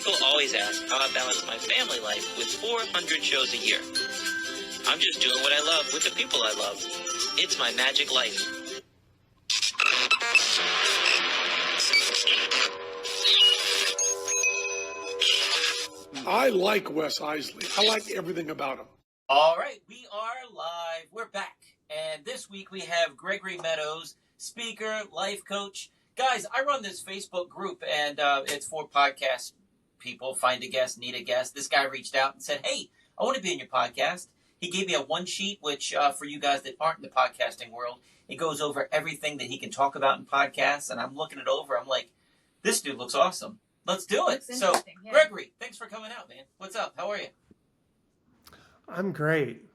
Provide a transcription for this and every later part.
People always ask how I balance my family life with 400 shows a year. I'm just doing what I love with the people I love. It's my magic life. I like Wes Iseli. I like everything about him. All right, we are live. We're back. And this week we have Gregory Meadows, speaker, life coach. Guys, I run this Facebook group, and it's for podcast people. Find a guest, need a guest. This guy reached out and said, hey, I want to be in your podcast. He gave me a one sheet, which for you guys that aren't in the podcasting world, it goes over everything that he can talk about in podcasts. And I'm looking it over. I'm like, this dude looks awesome. Let's do it. So, yeah. Gregory, thanks for coming out, man. What's up? How are you? I'm great.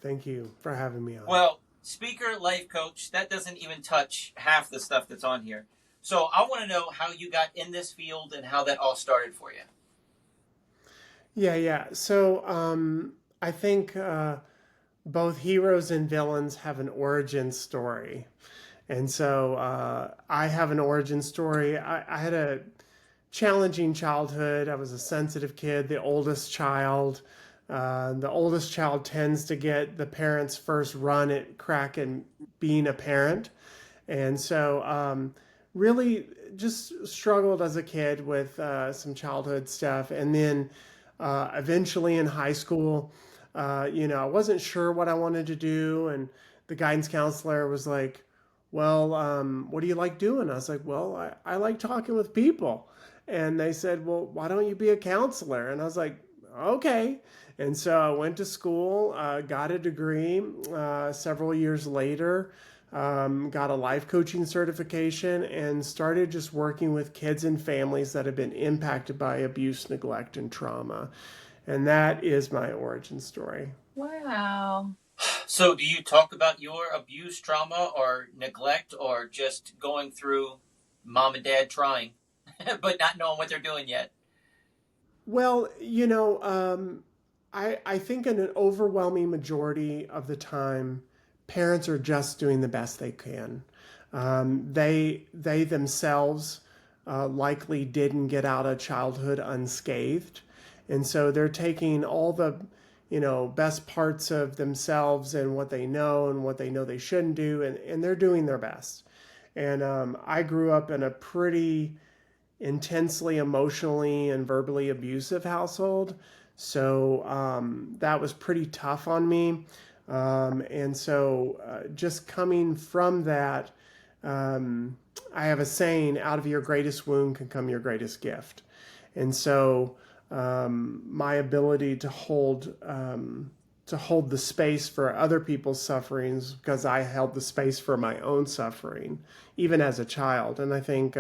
Thank you for having me on. Well, speaker, life coach, that doesn't even touch half the stuff that's on here. So I want to know how you got in this field and how that all started for you. Yeah. So I think both heroes and villains have an origin story. And so I have an origin story. I had a challenging childhood. I was a sensitive kid, the oldest child. The oldest child tends to get the parents' first run at crack and being a parent. And so really just struggled as a kid with some childhood stuff. And then eventually in high school, I wasn't sure what I wanted to do. And the guidance counselor was like, well, what do you like doing? I was like, well, I like talking with people. And they said, well, why don't you be a counselor? And I was like, okay. And so I went to school, got a degree several years later, got a life coaching certification, and started just working with kids and families that have been impacted by abuse, neglect, and trauma. And that is my origin story. Wow. So do you talk about your abuse, trauma, or neglect, or just going through mom and dad trying, but not knowing what they're doing yet? Well, I think in an overwhelming majority of the time, parents are just doing the best they can. They themselves likely didn't get out of childhood unscathed. And so they're taking all the, best parts of themselves and what they know they shouldn't do, and they're doing their best. And I grew up in a pretty intensely emotionally and verbally abusive household. So that was pretty tough on me. And so just coming from that, I have a saying, out of your greatest wound can come your greatest gift. And so my ability to hold the space for other people's sufferings, because I held the space for my own suffering, even as a child. And I think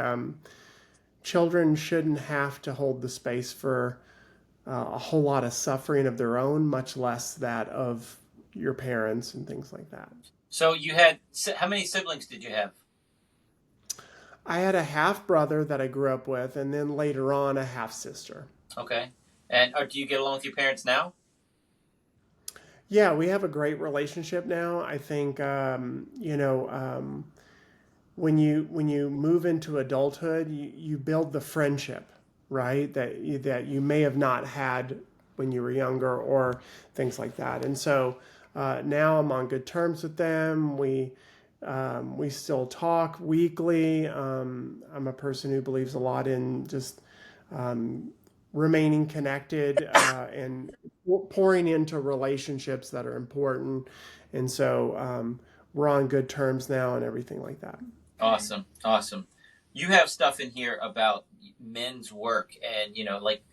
children shouldn't have to hold the space for a whole lot of suffering of their own, much less that of your parents and things like that. So you had, how many siblings did you have? I had a half brother that I grew up with, and then later on a half sister. Okay. And do you get along with your parents now? Yeah, we have a great relationship now. I think, when you move into adulthood, you build the friendship, right? That you may have not had when you were younger, or things like that. And so now I'm on good terms with them. We still talk weekly. I'm a person who believes a lot in just remaining connected and pouring into relationships that are important. And so we're on good terms now and everything like that. Awesome. You have stuff in here about men's work and, like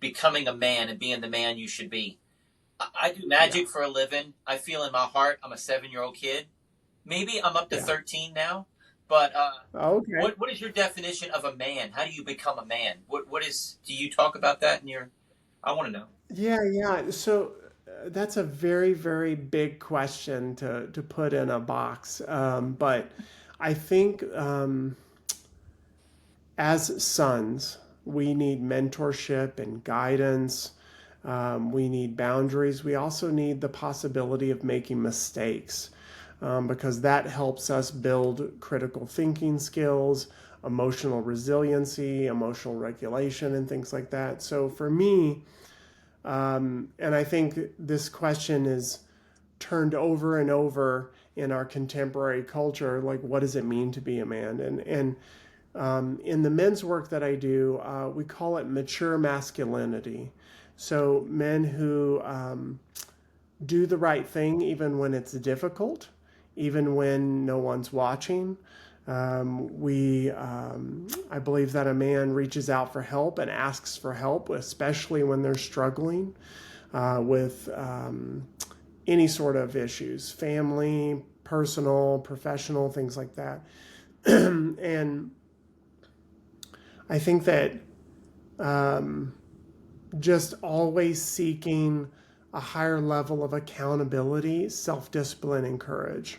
becoming a man and being the man you should be. I do magic for a living. I feel in my heart I'm a 7-year-old kid. Maybe I'm up to 13 now. But okay. What is your definition of a man? How do you become a man? Do you talk about that in your, I want to know. Yeah. So that's a very, very big question to put in a box. But I think as sons, we need mentorship and guidance. We need boundaries. We also need the possibility of making mistakes, because that helps us build critical thinking skills, emotional resiliency, emotional regulation, and things like that. So for me, and I think this question is turned over and over in our contemporary culture, like what does it mean to be a man? And in the men's work that I do, we call it mature masculinity. So men who do the right thing even when it's difficult, even when no one's watching. I believe that a man reaches out for help and asks for help, especially when they're struggling with any sort of issues, family, personal, professional, things like that. And I think that just always seeking a higher level of accountability, self-discipline, and courage.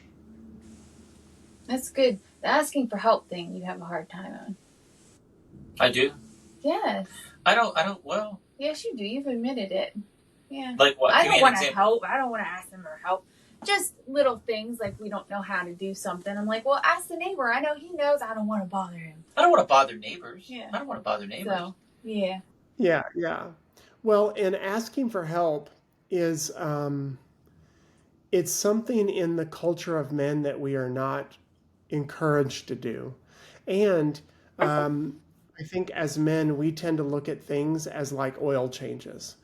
That's good. The asking for help thing you have a hard time on. I do. Yes. I don't. Well. Yes, you do. You've admitted it. Yeah. Like what? I Give don't me an want to example. help. I don't want to ask them for help. Just little things like we don't know how to do something. I'm like, well, ask the neighbor. I know he knows. I don't want to bother him. I don't want to bother neighbors. Yeah. I don't want to bother neighbors. So, yeah. Yeah. Well, and asking for help is it's something in the culture of men that we are not encouraged to do. And I think as men, we tend to look at things as like oil changes.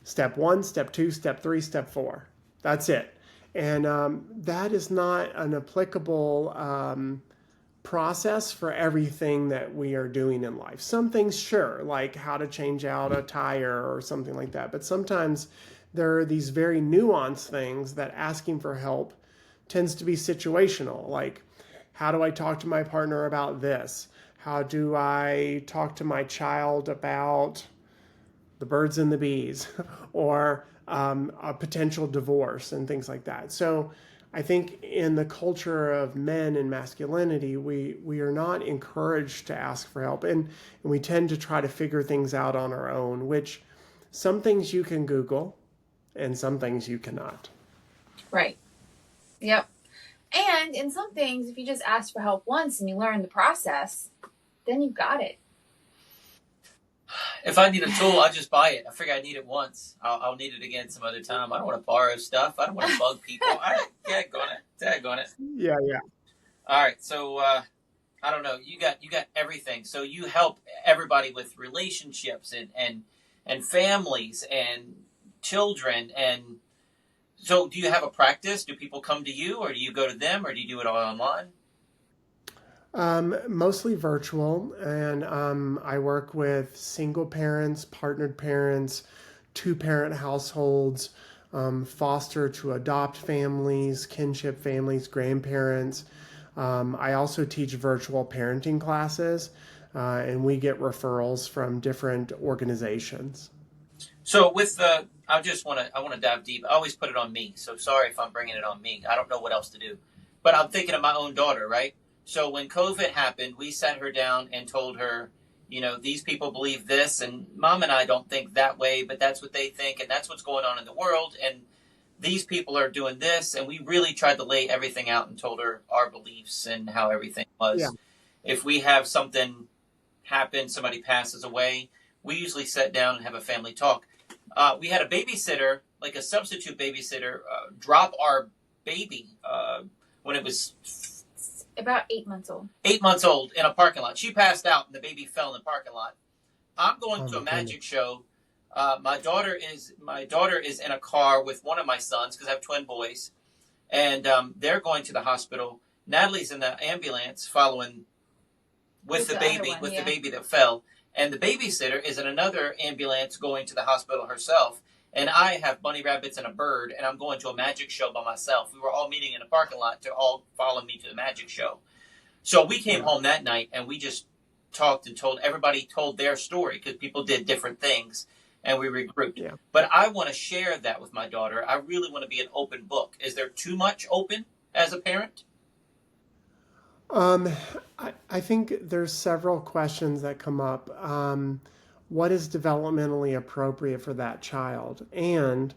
Step 1, step 2, step 3, step 4. That's it. And that is not an applicable process for everything that we are doing in life. Some things, sure, like how to change out a tire or something like that. But sometimes there are these very nuanced things that asking for help tends to be situational. Like, how do I talk to my partner about this? How do I talk to my child about the birds and the bees or a potential divorce and things like that? So I think in the culture of men and masculinity, we are not encouraged to ask for help. And we tend to try to figure things out on our own, which some things you can Google and some things you cannot. Right. Yep. And in some things, if you just ask for help once and you learn the process, then you've got it. If I need a tool, I'll just buy it. I figure I need it once. I'll need it again some other time. I don't want to borrow stuff. I don't want to bug people. Tag on it. Yeah. All right. So I don't know. You got everything. So you help everybody with relationships and families and children. And so do you have a practice? Do people come to you, or do you go to them, or do you do it all online? Mostly virtual, and I work with single parents, partnered parents, two-parent households, foster to adopt families, kinship families, grandparents. I also teach virtual parenting classes, and we get referrals from different organizations. So with the, I want to dive deep. I always put it on me. So sorry if I'm bringing it on me. I don't know what else to do, but I'm thinking of my own daughter, right? So when COVID happened, we sat her down and told her, these people believe this, and Mom and I don't think that way, but that's what they think, and that's what's going on in the world, and these people are doing this, and we really tried to lay everything out and told her our beliefs and how everything was. Yeah. If we have something happen, somebody passes away, we usually sit down and have a family talk. We had a babysitter, like a substitute babysitter, drop our baby when it was about 8 months old. 8 months old in a parking lot. She passed out and the baby fell in the parking lot. I'm going to a magic show. My daughter is in a car with one of my sons because I have twin boys, and they're going to the hospital. Natalie's in the ambulance following with the baby the baby that fell, and the babysitter is in another ambulance going to the hospital herself. And I have bunny rabbits and a bird, and I'm going to a magic show by myself. We were all meeting in a parking lot to all follow me to the magic show. So we came home that night, and we just talked and everybody told their story because people did different things, and we regrouped. Yeah. But I want to share that with my daughter. I really want to be an open book. Is there too much open as a parent? I think there's several questions that come up. What is developmentally appropriate for that child? And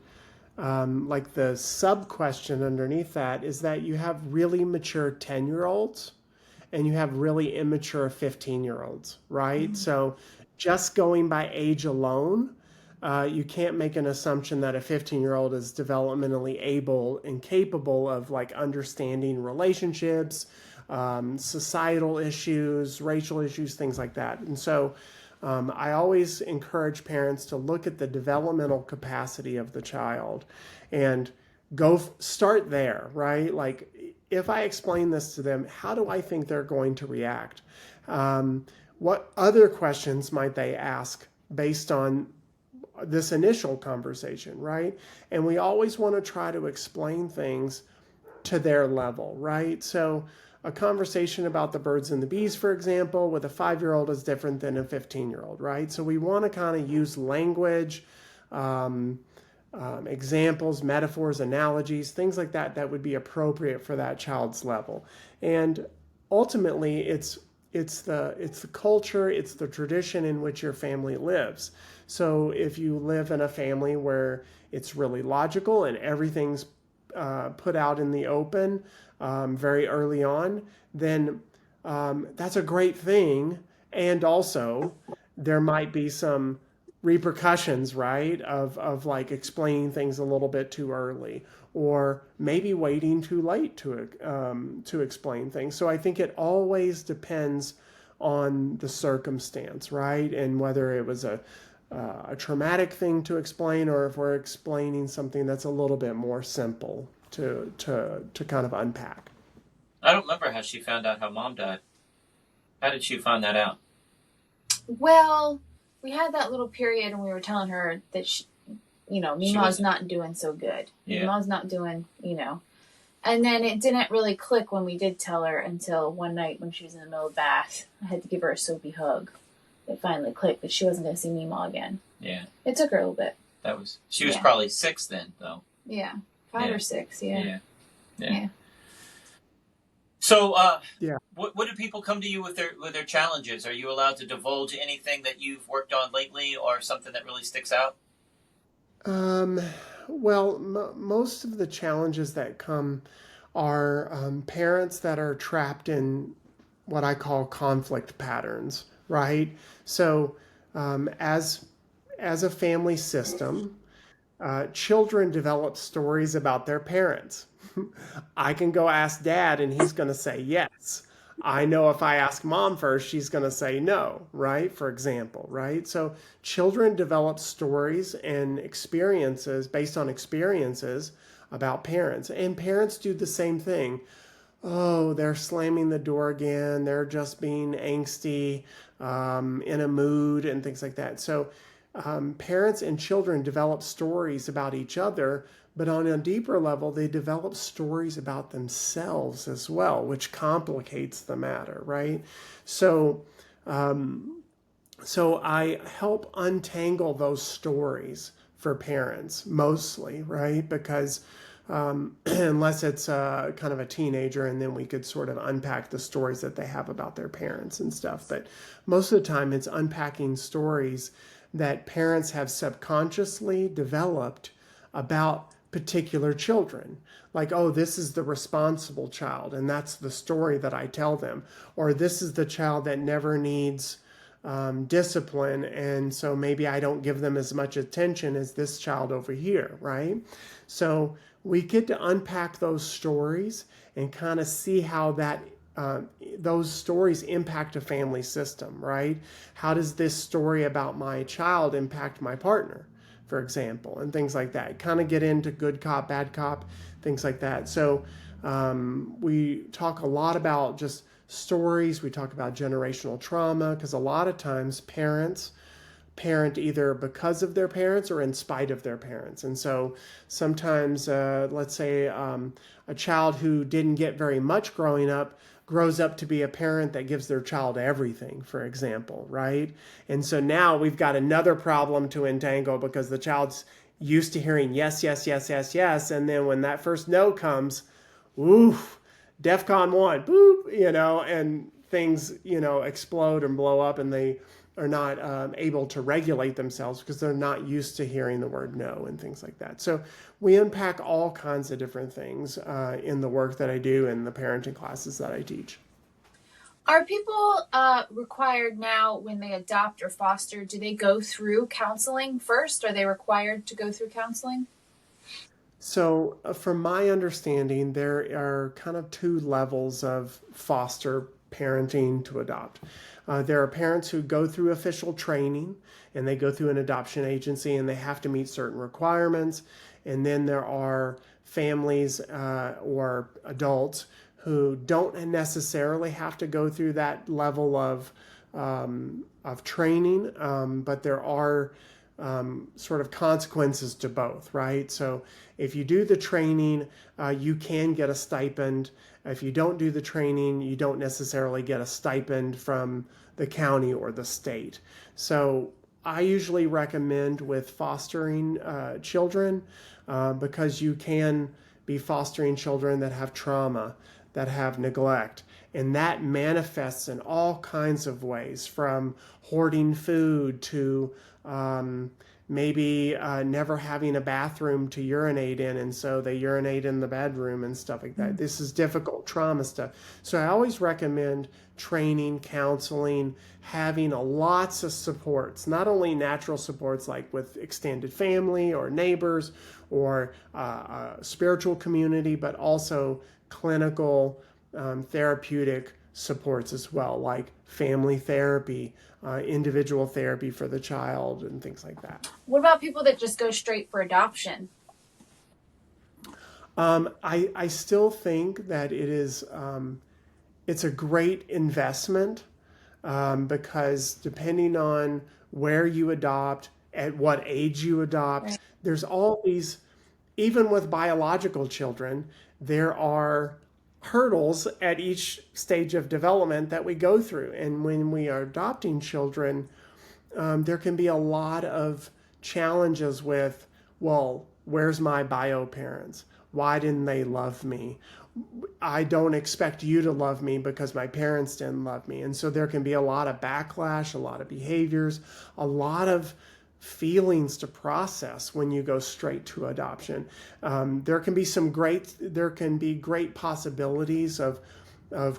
like the sub question underneath that is that you have really mature 10-year-olds and you have really immature 15-year-olds, right? So just going by age alone, you can't make an assumption that a 15-year-old is developmentally able and capable of like understanding relationships, societal issues, racial issues, things like that. And so I always encourage parents to look at the developmental capacity of the child and start there, right? Like if I explain this to them, how do I think they're going to react? What other questions might they ask based on this initial conversation, right? And we always want to try to explain things to their level, right? So a conversation about the birds and the bees, for example, with a 5-year-old is different than a 15-year-old, right? So we want to kind of use language, examples, metaphors, analogies, things like that that would be appropriate for that child's level. And ultimately, it's the culture, it's the tradition in which your family lives. So if you live in a family where it's really logical and everything's put out in the open very early on, then that's a great thing. And also, there might be some repercussions, right, of like explaining things a little bit too early, or maybe waiting too late to explain things. So I think it always depends on the circumstance, right, and whether it was a traumatic thing to explain, or if we're explaining something that's a little bit more simple to kind of unpack. I don't remember how she found out how mom died. How did she find that out? Well, we had that little period and we were telling her that Mima's not doing so good. Yeah. Mima's not doing, And then it didn't really click when we did tell her until one night when she was in the middle of the bath. I had to give her a soapy hug. It finally clicked that she wasn't going to see Mima again. Yeah. It took her a little bit. She was probably 6 then, though. Yeah. 5 or 6, yeah. So, what do people come to you with their challenges? Are you allowed to divulge anything that you've worked on lately, or something that really sticks out? Well, most of the challenges that come are parents that are trapped in what I call conflict patterns, right? So, as a family system, children develop stories about their parents. I can go ask dad and he's going to say yes. I know if I ask mom first, she's going to say no, right? For example, right? So children develop stories and experiences based on experiences about parents. And parents do the same thing. Oh, they're slamming the door again. They're just being angsty, in a mood and things like that. So parents and children develop stories about each other, but on a deeper level, they develop stories about themselves as well, which complicates the matter, right? So, so I help untangle those stories for parents mostly, right? Because unless it's kind of a teenager, and then we could sort of unpack the stories that they have about their parents and stuff. But most of the time, it's unpacking stories that parents have subconsciously developed about particular children. Like, oh, this is the responsible child, and that's the story that I tell them. Or this is the child that never needs discipline, and so maybe I don't give them as much attention as this child over here, right? So we get to unpack those stories and kind of see how those stories impact a family system, right? How does this story about my child impact my partner, for example, and things like that? Kind of get into good cop, bad cop, things like that. So we talk a lot about just stories. We talk about generational trauma, because a lot of times parents parent either because of their parents or in spite of their parents. And so sometimes, let's say a child who didn't get very much growing up grows up to be a parent that gives their child everything, for example, right? And so now we've got another problem to entangle, because the child's used to hearing yes, yes, yes, yes, yes. And then when that first no comes, oof, DEFCON 1, boop, and things, explode and blow up, and they are not able to regulate themselves because they're not used to hearing the word no and things like that. So we unpack all kinds of different things in the work that I do and the parenting classes that I teach. Are people required now when they adopt or foster? Do they go through counseling first? Are they required to go through counseling? So, from my understanding, there are kind of two levels of foster parenting to adopt. There are parents who go through official training and they go through an adoption agency and they have to meet certain requirements. And then there are families or adults who don't necessarily have to go through that level of training, but there are sort of consequences to both, right? So if you do the training, you can get a stipend. If you don't do the training, you don't necessarily get a stipend from the county or the state. So I usually recommend with fostering children because you can be fostering children that have trauma, that have neglect, and that manifests in all kinds of ways, from hoarding food to maybe never having a bathroom to urinate in, and so they urinate in the bedroom and stuff like that. This is difficult trauma stuff. So I always recommend training, counseling, having lots of supports, not only natural supports like with extended family or neighbors or spiritual community, but also clinical therapeutic supports as well, like family therapy, individual therapy for the child, and things like that. What about people that just go straight for adoption? I still think that it's a great investment because depending on where you adopt, at what age you adopt, Right. there's all these, even with biological children, there are hurdles at each stage of development that we go through. And when we are adopting children, there can be a lot of challenges with, well, where's my bio parents? Why didn't they love me? I don't expect you to love me because my parents didn't love me. And so there can be a lot of backlash, a lot of behaviors, a lot of feelings to process when you go straight to adoption. There can be great possibilities of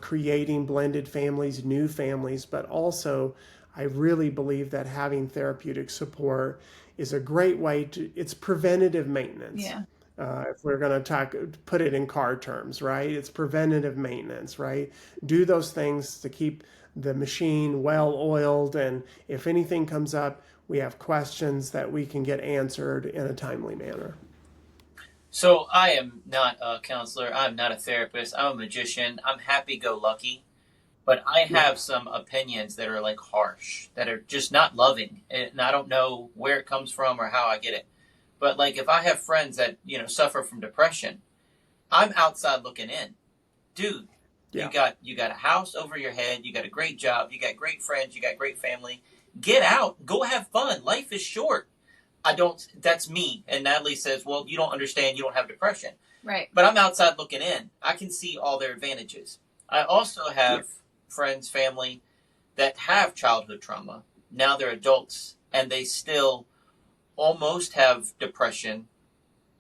creating blended families, new families, but also I really believe that having therapeutic support is a great way it's preventative maintenance. Yeah. If we're going to put it in car terms, right? It's preventative maintenance, right? Do those things to keep the machine well oiled, and if anything comes up, we have questions that we can get answered in a timely manner. So I am not a counselor. I'm not a therapist. I'm a magician. I'm happy-go-lucky. But I have some opinions that are like harsh, that are just not loving. And I don't know where it comes from or how I get it. But like if I have friends that, suffer from depression, I'm outside looking in. Dude, Yeah. you got a house over your head, you got a great job, you got great friends, you got great family. Get out, go have fun. Life is short. That's me. And Natalie says, well, you don't understand, you don't have depression. Right. But I'm outside looking in. I can see all their advantages. I also have friends, family that have childhood trauma. Now they're adults and they still almost have depression.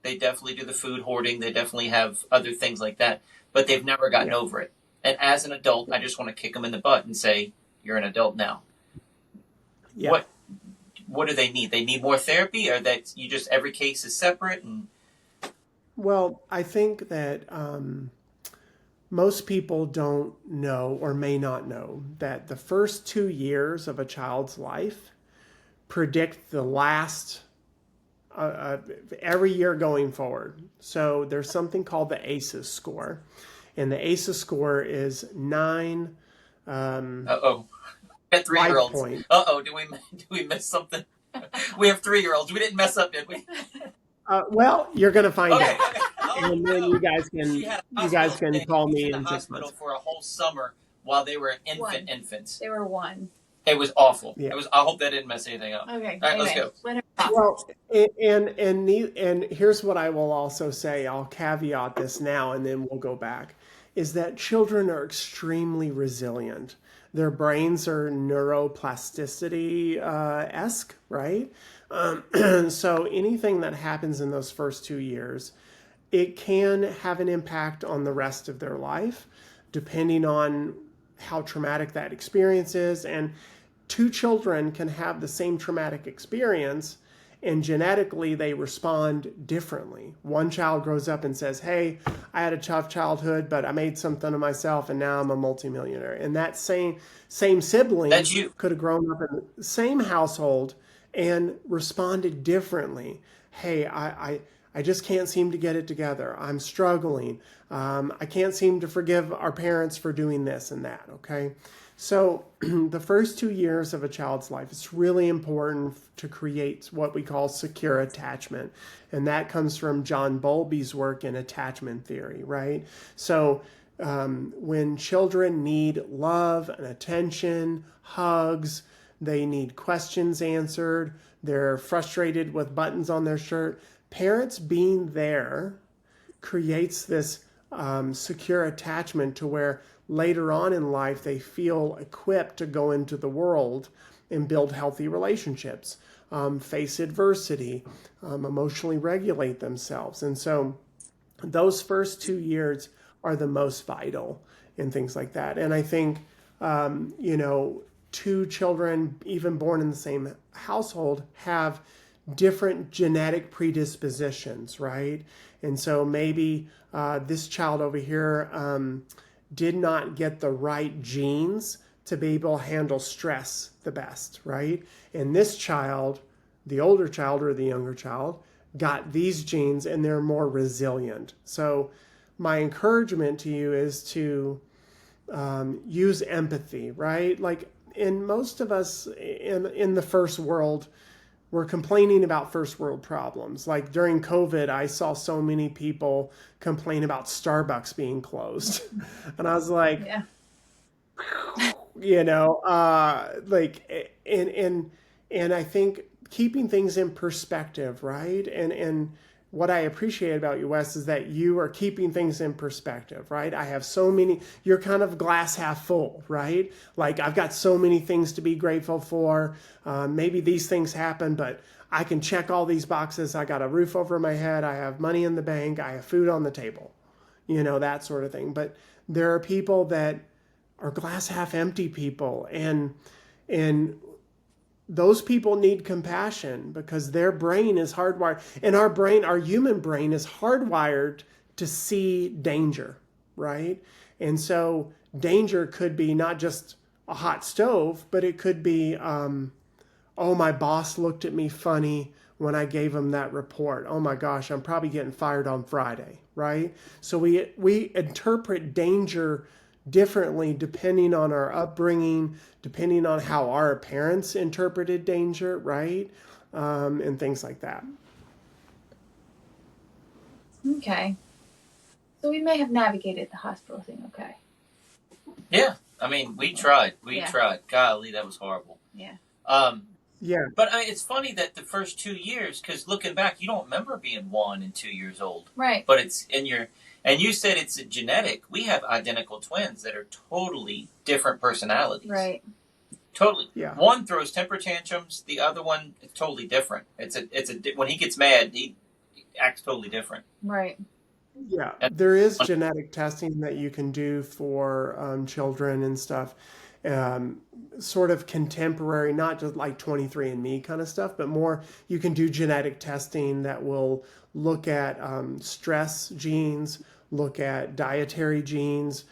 They definitely do the food hoarding. They definitely have other things like that, but they've never gotten over it. And as an adult, I just want to kick them in the butt and say, you're an adult now. Yeah. What do they need? They need more therapy, or that every case is separate? Well, I think that most people don't know or may not know that the first 2 years of a child's life predict the last every year going forward. So there's something called the ACEs score, and the ACEs score is 9 At 3-year-olds. point. Do we miss something? We have 3-year-olds. We didn't mess up, did we? Well, you're going to find Okay. out. And then you guys can call me in 6 months. For a whole summer while they were infants. They were 1. It was awful. Yeah. I hope that didn't mess anything up. Okay. All right, let's go. Well, and here's what I will also say. I'll caveat this now, and then we'll go back. Is that children are extremely resilient. Their brains are neuroplasticity esque, right? So anything that happens in those first 2 years, it can have an impact on the rest of their life, depending on how traumatic that experience is. And two children can have the same traumatic experience, and genetically they respond differently. One child grows up and says, hey, I had a tough childhood, but I made something of myself and now I'm a multimillionaire. And that same sibling That's you. could have grown up in the same household and responded differently. Hey, I just can't seem to get it together. I'm struggling. I can't seem to forgive our parents for doing this and that, okay? So the first 2 years of a child's life, it's really important to create what we call secure attachment. And that comes from John Bowlby's work in attachment theory, right? So when children need love and attention, hugs, they need questions answered, they're frustrated with buttons on their shirt, parents being there creates this secure attachment to where later on in life they feel equipped to go into the world and build healthy relationships, face adversity, emotionally regulate themselves. And so those first 2 years are the most vital in things like that. And I think, two children, even born in the same household, have different genetic predispositions, right? And so maybe this child over here did not get the right genes to be able to handle stress the best, right? And this child, the older child or the younger child, got these genes and they're more resilient. So my encouragement to you is to use empathy, right? Like, in most of us in the first world, we're complaining about first world problems. Like during COVID, I saw so many people complain about Starbucks being closed. And I was like, Yeah. And I think keeping things in perspective, right? And what I appreciate about you, Wes, is that you are keeping things in perspective, right? I have so many, you're kind of glass half full, right? Like I've got so many things to be grateful for. Maybe these things happen, but I can check all these boxes. I got a roof over my head. I have money in the bank. I have food on the table, that sort of thing. But there are people that are glass half empty people, and those people need compassion because their brain is hardwired, and our human brain is hardwired to see danger, right? And so danger could be not just a hot stove, but it could be, oh, my boss looked at me funny when I gave him that report. Oh my gosh, I'm probably getting fired on Friday, right? So we interpret danger differently depending on our upbringing, depending on how our parents interpreted danger, right? And things like that. Okay. So we may have navigated the hospital thing okay. Yeah. I mean, we tried. We Yeah. tried. Golly, that was horrible. Yeah. Yeah. But it's funny that the first 2 years, because looking back, you don't remember being 1 and 2 years old. Right. But it's in your, and you said it's genetic. We have identical twins that are totally different personalities. Right. Totally. Yeah. One throws temper tantrums. The other one is totally different. When he gets mad, he acts totally different. Right. Yeah, there is genetic testing that you can do for children and stuff, sort of contemporary, not just like 23andMe kind of stuff, but more you can do genetic testing that will look at stress genes, look at dietary genes.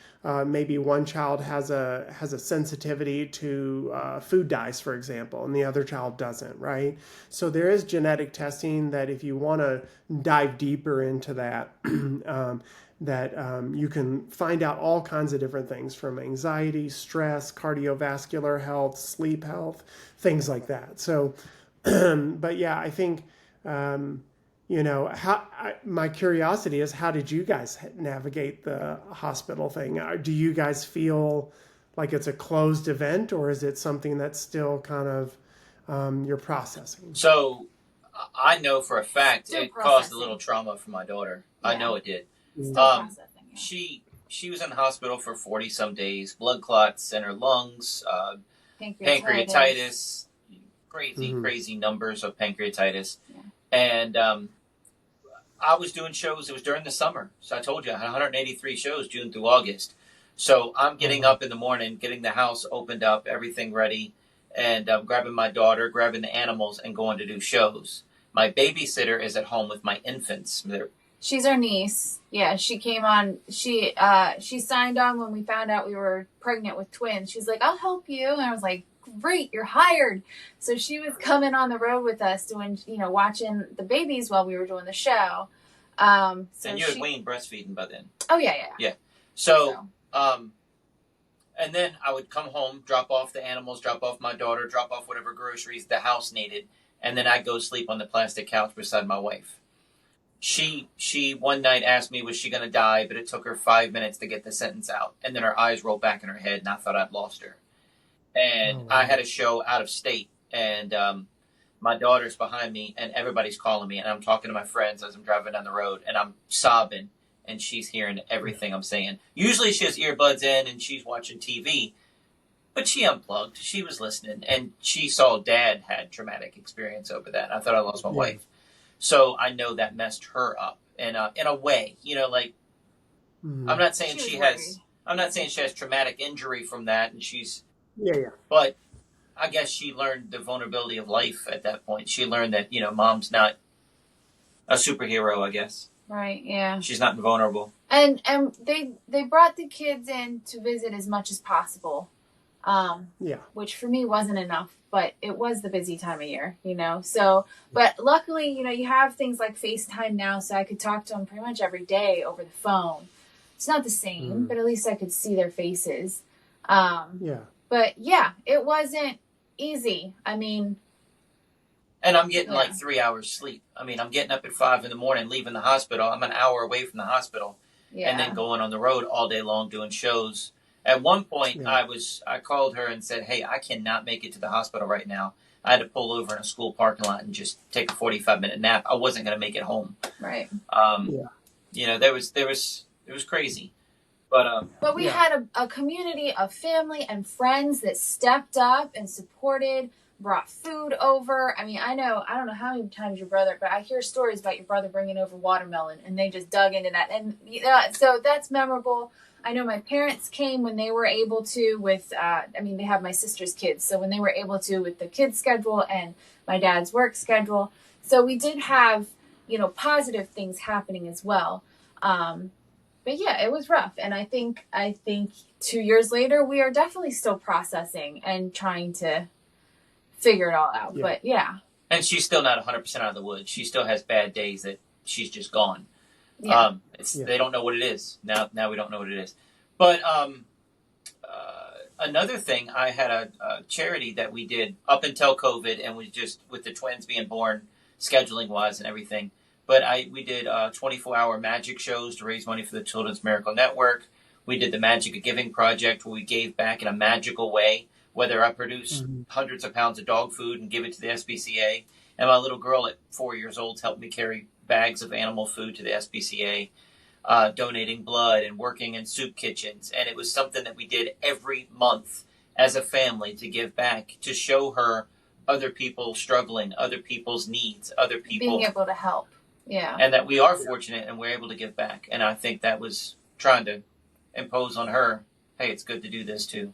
Maybe one child has a sensitivity to food dyes, for example, and the other child doesn't, right? So there is genetic testing that if you want to dive deeper into that, you can find out all kinds of different things from anxiety, stress, cardiovascular health, sleep health, things like that. So, but yeah, I think, my curiosity is, how did you guys navigate the hospital thing? Do you guys feel like it's a closed event, or is it something that's still kind of you're processing? So I know for a fact Still it caused processing. a little trauma for my daughter. Yeah. I know it did. Still Um, processing. Yeah. She was in the hospital for 40 some days, blood clots in her lungs, pancreatitis, crazy numbers of pancreatitis. Yeah. And I was doing shows. It was during the summer. So I told you I had 183 shows June through August. So I'm getting up in the morning, getting the house opened up, everything ready, and grabbing my daughter, grabbing the animals, and going to do shows. My babysitter is at home with my infants. She's our niece. Yeah, she came on. She signed on when we found out we were pregnant with twins. She's like, "I'll help you," and I was like, "Great, you're hired." So she was coming on the road with us, doing watching the babies while we were doing the show. So and you had Wayne breastfeeding by then. Oh yeah. Yeah. So and then I would come home, drop off the animals, drop off my daughter, drop off whatever groceries the house needed, and then I'd go sleep on the plastic couch beside my wife. She one night asked me, was she going to die, but it took her 5 minutes to get the sentence out. And then her eyes rolled back in her head, and I thought I'd lost her. And I had a show out of state, and my daughter's behind me, and everybody's calling me, and I'm talking to my friends as I'm driving down the road, and I'm sobbing, and she's hearing everything I'm saying. Usually she has earbuds in, and she's watching TV, but she unplugged. She was listening, and she saw Dad had traumatic experience over that. I thought I lost my wife. So I know that messed her up in a way, I'm not saying I'm not saying she has traumatic injury from that, and she's but I guess she learned the vulnerability of life at that point. She learned that mom's not a superhero. I guess. Right. Yeah. She's not invulnerable. And they brought the kids in to visit as much as possible. Which for me wasn't enough, but it was the busy time of year, So, but luckily, you have things like FaceTime now, so I could talk to them pretty much every day over the phone. It's not the same, but at least I could see their faces. But yeah, it wasn't easy. I mean, and I'm getting like 3 hours sleep. I mean, I'm getting up at 5 a.m, leaving the hospital. I'm an hour away from the hospital, and then going on the road all day long doing shows. At one point, I called her and said, "Hey, I cannot make it to the hospital right now. I had to pull over in a school parking lot and just take a 45-minute nap. I wasn't going to make it home." Right. It was crazy. But we had a community of family and friends that stepped up and supported, brought food over. I mean, I don't know how many times your brother, but I hear stories about your brother bringing over watermelon, and they just dug into that. And so that's memorable. I know my parents came when they were able to with, they have my sister's kids. So when they were able to with the kids' schedule and my dad's work schedule. So we did have, positive things happening as well. But yeah, it was rough. And I think 2 years later, we are definitely still processing and trying to figure it all out. But yeah. And she's still not 100% out of the woods. She still has bad days that she's just gone. Yeah. They don't know what it is. Now we don't know what it is. But another thing, I had a charity that we did up until COVID, and we just, with the twins being born, scheduling wise and everything. But we did 24-hour magic shows to raise money for the Children's Miracle Network. We did the Magic of Giving project, where we gave back in a magical way, whether I produce hundreds of pounds of dog food and give it to the SPCA. And my little girl at 4 years old helped me carry bags of animal food to the SPCA, donating blood and working in soup kitchens. And it was something that we did every month as a family to give back, to show her other people struggling, other people's needs, other people being able to help. Yeah. And that we are fortunate and we're able to give back. And I think that was trying to impose on her, hey, it's good to do this too.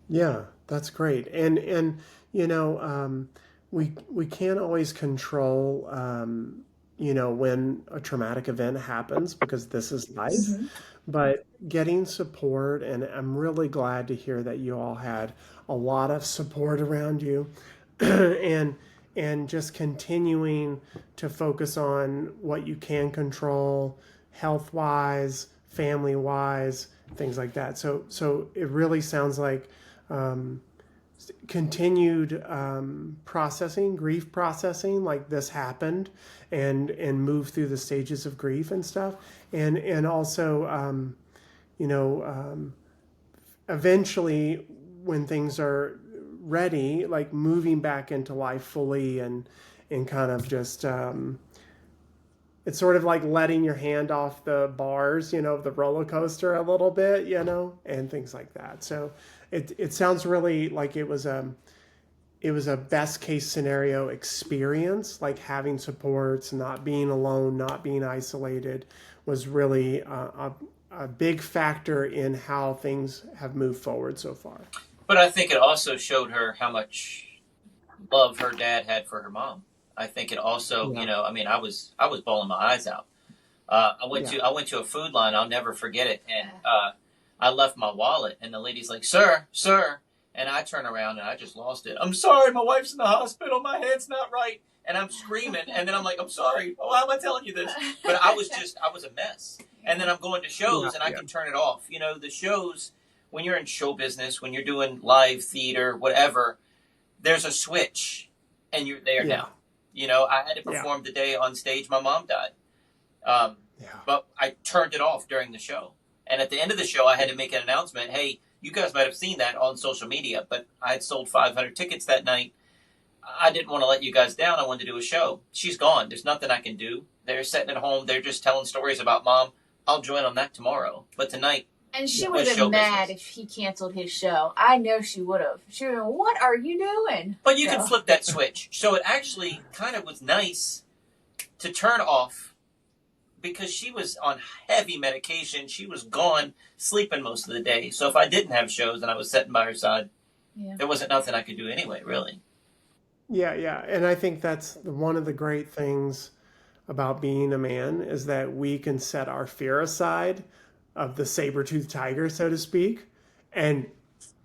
Yeah, that's great. And we can't always control when a traumatic event happens, because this is life. But getting support, and I'm really glad to hear that you all had a lot of support around you, and just continuing to focus on what you can control, health wise, family wise, things like that. So it really sounds like continued grief processing, like this happened, and move through the stages of grief and stuff, and also eventually, when things are ready, like moving back into life fully, and kind of just it's sort of like letting your hand off the bars, of the roller coaster a little bit, and things like that. So it sounds really like it was a best case scenario experience, like having supports, not being alone, not being isolated, was really a a big factor in how things have moved forward so far. But I think it also showed her how much love her dad had for her mom. I think it also, Yeah. I mean, I was bawling my eyes out. I went Yeah. to a food line. I'll never forget it. And I left my wallet, and the lady's like, "Sir, sir," and I turn around and I just lost it. I'm sorry, my wife's in the hospital. My head's not right, and I'm screaming. And then I'm like, "I'm sorry. Why am I telling you this?" But I was a mess. And then I'm going to shows, and I can turn it off. The shows, when you're in show business, when you're doing live theater, whatever, there's a switch, and you're there now. I had to perform the day on stage my mom died. But I turned it off during the show. And at the end of the show, I had to make an announcement. Hey, you guys might have seen that on social media, but I had sold 500 tickets that night. I didn't want to let you guys down. I wanted to do a show. She's gone. There's nothing I can do. They're sitting at home. They're just telling stories about mom. I'll join on that tomorrow. But tonight, and she would have been mad if he canceled his show. I know she would have. She would have been, what are you doing? But you can flip that switch. So it actually kind of was nice to turn off, because she was on heavy medication. She was gone, sleeping most of the day. So if I didn't have shows and I was sitting by her side, there wasn't nothing I could do anyway, really. Yeah. And I think that's one of the great things about being a man, is that we can set our fear aside of the saber-toothed tiger, so to speak, and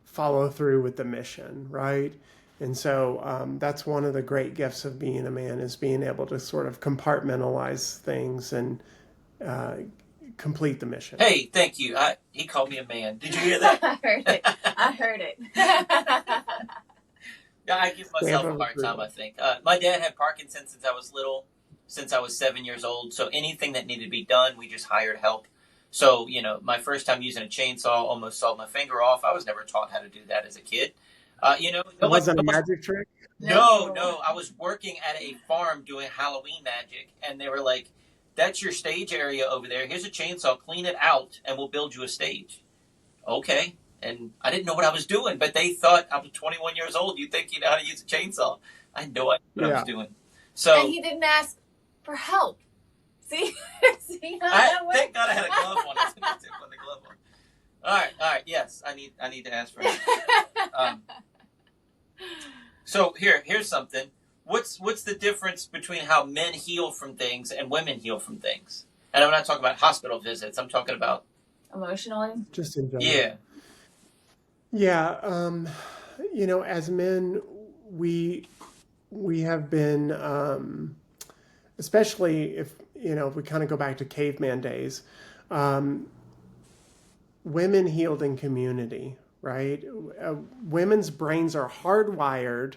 follow through with the mission, right? And so that's one of the great gifts of being a man, is being able to sort of compartmentalize things and complete the mission. Hey, thank you. He called me a man. Did you hear that? I heard it. Yeah, I give myself a hard time, I think. My dad had Parkinson's since I was little, since I was 7 years old. So anything that needed to be done, we just hired help. So, my first time using a chainsaw almost sawed my finger off. I was never taught how to do that as a kid. It wasn't a magic trick? No. I was working at a farm doing Halloween magic, and they were like, "That's your stage area over there. Here's a chainsaw. Clean it out, and we'll build you a stage." Okay. And I didn't know what I was doing, but they thought I was 21 years old. You think you know how to use a chainsaw? I had no idea what I was doing. So, and he didn't ask for help. See how that works? Thank God I had a glove on. I was going to tip on the glove on. All right. Yes, I need to ask for help. So here's something. What's the difference between how men heal from things and women heal from things? And I'm not talking about hospital visits. I'm talking about emotionally. Just in general. Yeah. Yeah. As men, we have been, especially if we kind of go back to caveman days, women healed in community, right? Women's brains are hardwired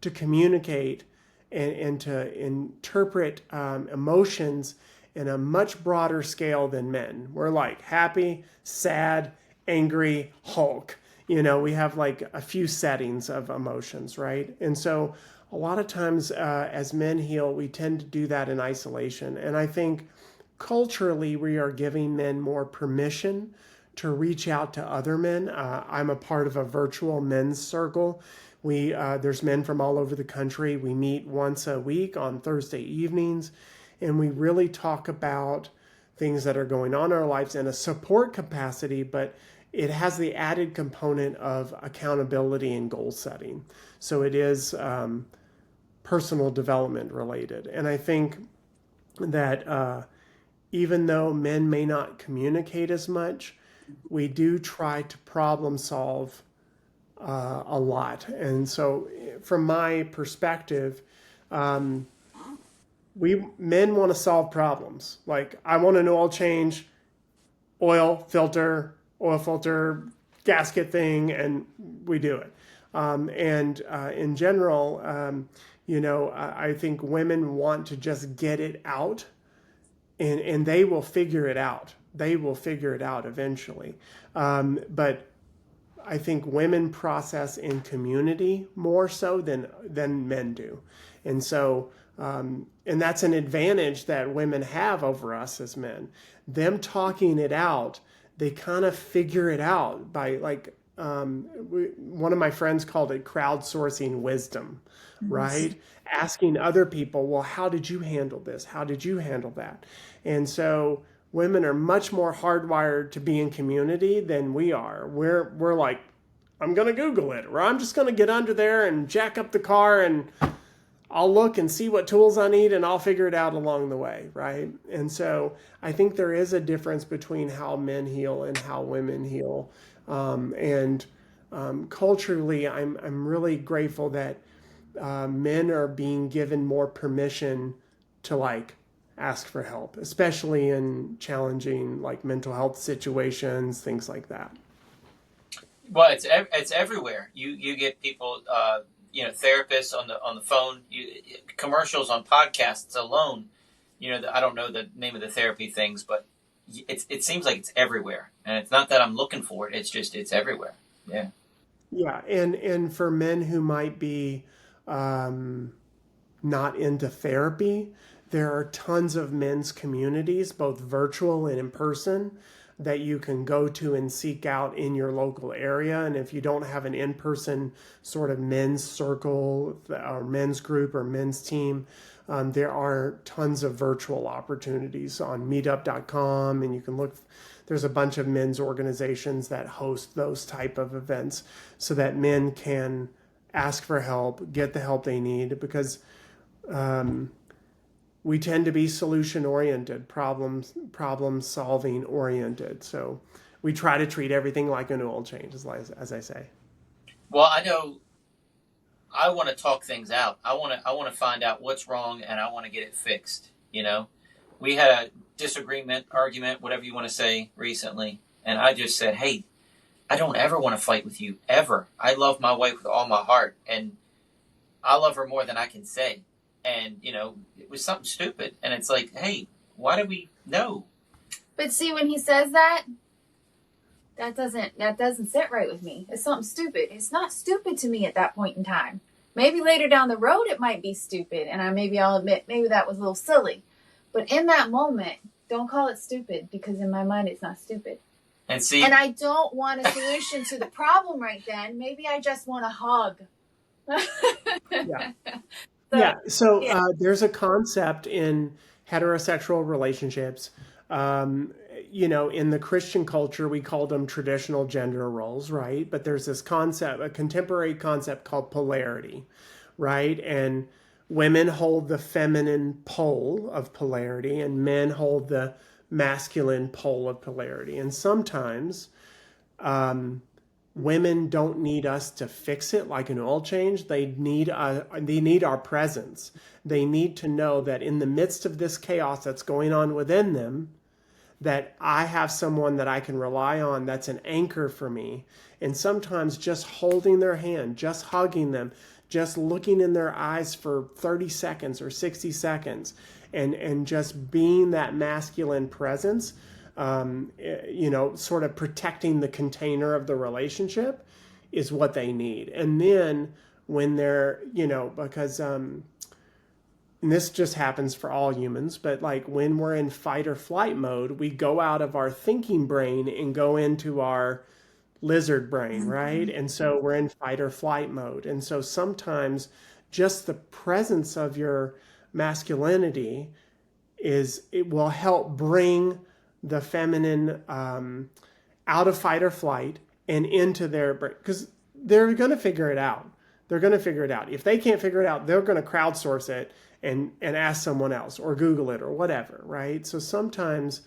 to communicate and to interpret emotions in a much broader scale than men. We're like happy, sad, angry, Hulk. We have like a few settings of emotions, right? And so a lot of times as men heal, we tend to do that in isolation. And I think culturally, we are giving men more permission to reach out to other men. I'm a part of a virtual men's circle. There's men from all over the country. We meet once a week on Thursday evenings, and we really talk about things that are going on in our lives in a support capacity, but it has the added component of accountability and goal setting. So it is personal development related. And I think that even though men may not communicate as much, we do try to problem solve a lot. And so from my perspective, men want to solve problems. Like, I want an oil change, oil filter, gasket thing, and we do it. In general, I think women want to just get it out, and they will figure it out. They will figure it out eventually. But I think women process in community more so than men do. And so, and that's an advantage that women have over us as men. Them talking it out, they kind of figure it out by one of my friends called it crowdsourcing wisdom, right? Asking other people, well, how did you handle this? How did you handle that? And so women are much more hardwired to be in community than we are. We're like, I'm going to Google it, or I'm just going to get under there and jack up the car and I'll look and see what tools I need and I'll figure it out along the way, right? And so I think there is a difference between how men heal and how women heal. Culturally, I'm really grateful that men are being given more permission to like ask for help, especially in challenging like mental health situations, things like that. Well, it's everywhere. You get people, therapists on the phone, commercials on podcasts alone. I don't know the name of the therapy things, but it seems like it's everywhere. And it's not that I'm looking for it. It's just it's everywhere. Yeah. Yeah, and for men who might be not into therapy, there are tons of men's communities, both virtual and in person, that you can go to and seek out in your local area. And if you don't have an in-person sort of men's circle or men's group or men's team, there are tons of virtual opportunities on meetup.com, and you can look. There's a bunch of men's organizations that host those type of events so that men can ask for help, get the help they need, because we tend to be solution oriented, problem solving oriented. So we try to treat everything like an oil change, as I say. Well, I know I want to talk things out. I want to find out what's wrong and I want to get it fixed. We had a disagreement, argument, whatever you want to say recently. And I just said, hey, I don't ever want to fight with you, ever. I love my wife with all my heart. And I love her more than I can say. And, it was something stupid. And it's like, hey, why do we know? But see, when he says that doesn't sit right with me. It's something stupid. It's not stupid to me at that point in time. Maybe later down the road it might be stupid. And I'll admit, maybe that was a little silly. But in that moment, don't call it stupid, because in my mind it's not stupid. And I don't want a solution to the problem right then. Maybe I just want a hug. Yeah. So there's a concept in heterosexual relationships. In the Christian culture, we call them traditional gender roles, right? But there's this concept, a contemporary concept called polarity, right? And women hold the feminine pole of polarity and men hold the masculine pole of polarity. And sometimes women don't need us to fix it like an oil change. They need our presence. They need to know that in the midst of this chaos that's going on within them, that I have someone that I can rely on that's an anchor for me. And sometimes just holding their hand, just hugging them, just looking in their eyes for 30 seconds or 60 seconds and just being that masculine presence, sort of protecting the container of the relationship is what they need. And then when they're, because, and this just happens for all humans, but like when we're in fight or flight mode, we go out of our thinking brain and go into our lizard brain, right? And so we're in fight or flight mode. And so sometimes just the presence of your masculinity it will help bring the feminine out of fight or flight and into their brain, because they're going to figure it out. They're going to figure it out. If they can't figure it out, they're going to crowdsource it and ask someone else or Google it or whatever, right? So sometimes,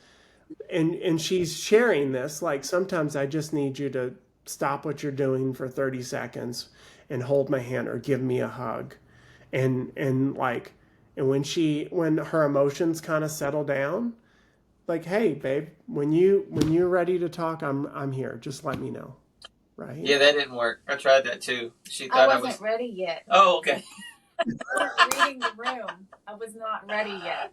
and she's sharing this, like sometimes I just need you to stop what you're doing for 30 seconds and hold my hand or give me a hug. And when her emotions kind of settle down, like, hey, babe, when you're ready to talk, I'm here. Just let me know, right? Yeah, that didn't work. I tried that too. She thought I wasn't ready yet. Oh, okay. I was reading the room. I was not ready yet.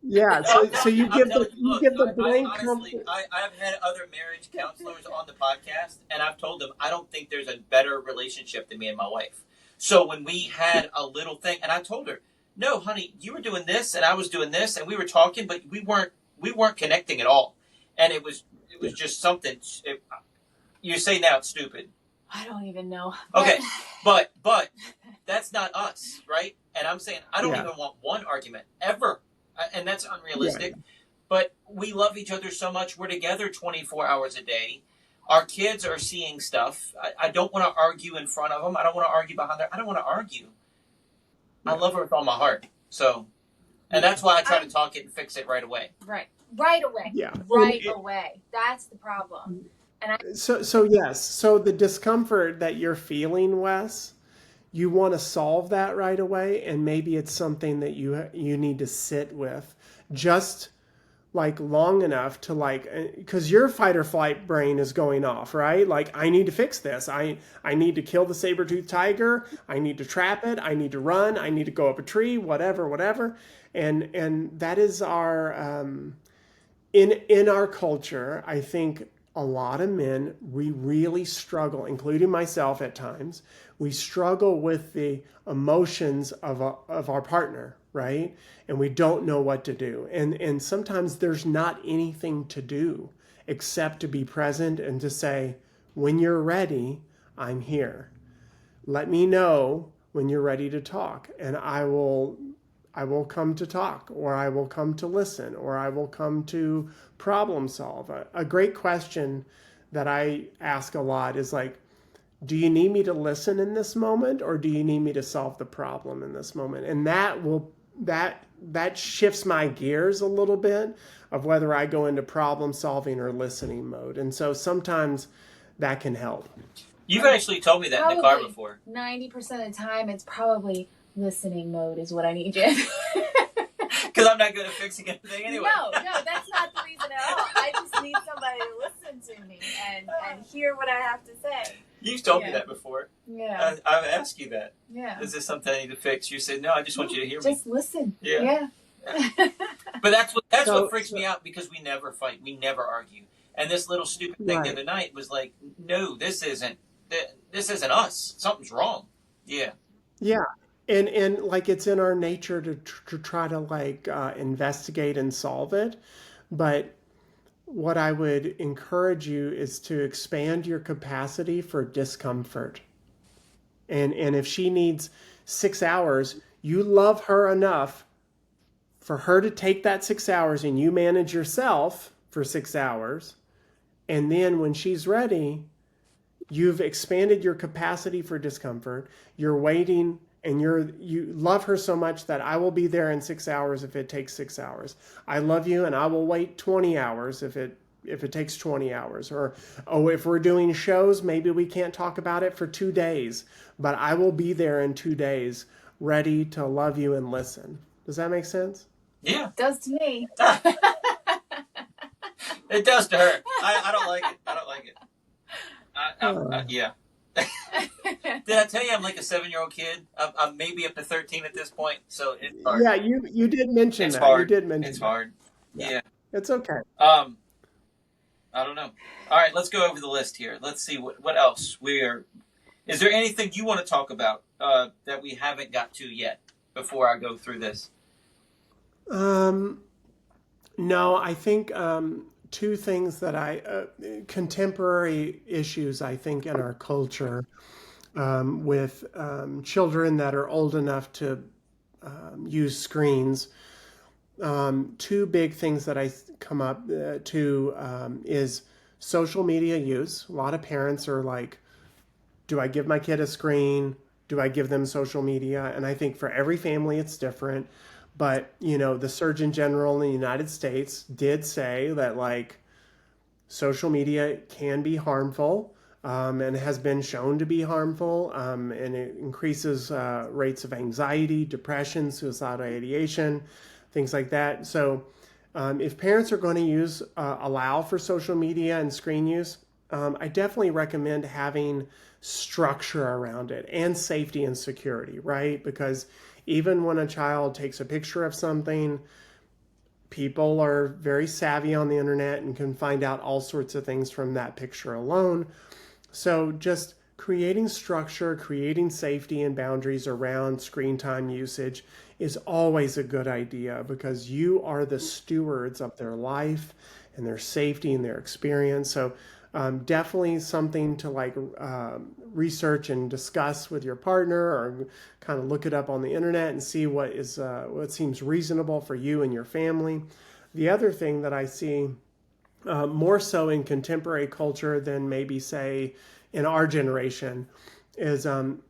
Yeah, so you give the blank. Honestly, I've had other marriage counselors on the podcast, and I've told them I don't think there's a better relationship than me and my wife. So when we had a little thing, and I told her, no, honey, you were doing this, and I was doing this, and we were talking, but we weren't connecting at all, and it was just something. You say now it's stupid. I don't even know. Okay, but that's not us, right? And I'm saying I don't even want one argument ever, and that's unrealistic. Yeah. but we love each other so much. We're together 24 hours a day. Our kids are seeing stuff. I don't want to argue in front of them. I don't want to argue behind them. I don't want to argue. I love her with all my heart. So, and that's why I try to talk it and fix it right away. Right away. Yeah. Right away. That's the problem. So yes. So the discomfort that you're feeling, Wes, you want to solve that right away, and maybe it's something that you need to sit with just like long enough to like, because your fight or flight brain is going off, right? Like, I need to fix this. I need to kill the saber-toothed tiger. I need to trap it. I need to run. I need to go up a tree, whatever. And that is our, in our culture, I think a lot of men, we really struggle, including myself at times, we struggle with the emotions of our partner, right? And we don't know what to do. And sometimes there's not anything to do except to be present and to say, when you're ready, I'm here. Let me know when you're ready to talk, and I will come to talk, or I will come to listen, or I will come to problem solve. A great question that I ask a lot is like, do you need me to listen in this moment, or do you need me to solve the problem in this moment? And that shifts my gears a little bit of whether I go into problem solving or listening mode. And so sometimes that can help. You've actually told me that in the car before. 90% of the time, it's probably listening mode is what I need you. Because I'm not good at fixing anything anyway. No, that's not the reason at all. I just need somebody to listen to me and hear what I have to say. You've told me that before. Yeah. I've asked you that. Yeah. Is this something I need to fix? You said, no, I just want you to hear me. Just listen. Yeah. But that's what freaks me out, because we never fight. We never argue. And this little stupid thing the other night was like, no, this isn't us. Something's wrong. Yeah. Yeah. And like, it's in our nature to try to like investigate and solve it. But what I would encourage you is to expand your capacity for discomfort. And if she needs 6 hours, you love her enough for her to take that 6 hours, and you manage yourself for 6 hours. And then when she's ready, you've expanded your capacity for discomfort. You're waiting, and you love her so much that I will be there in 6 hours if it takes 6 hours. I love you, and I will wait 20 hours if it takes 20 hours. Or, if we're doing shows, maybe we can't talk about it for 2 days, but I will be there in 2 days, ready to love you and listen. Does that make sense? Yeah. It does to me. It does to her. I don't like it. Yeah. Did I tell you I'm like a 7-year-old kid? I'm maybe up to 13 at this point, so it's hard. Yeah, you did mention it's that. Hard. You did mention it's that. hard. Yeah. It's okay. I don't know. All right, let's go over the list here. Let's see what else is there anything you want to talk about that we haven't got to yet before I go through this? No, I think two things that contemporary issues, I think, in our culture with children that are old enough to use screens. Two big things that I come up to is social media use. A lot of parents are like, do I give my kid a screen? Do I give them social media? And I think for every family it's different. But, the Surgeon General in the United States did say that, like, social media can be harmful and has been shown to be harmful, and it increases rates of anxiety, depression, suicidal ideation, things like that. So if parents are going to allow for social media and screen use, I definitely recommend having structure around it and safety and security, right? Because even when a child takes a picture of something, people are very savvy on the internet and can find out all sorts of things from that picture alone. So just creating structure, creating safety and boundaries around screen time usage is always a good idea, because you are the stewards of their life and their safety and their experience. So definitely something to research and discuss with your partner, or kind of look it up on the internet and see what seems reasonable for you and your family. The other thing that I see more so in contemporary culture than maybe, say, in our generation is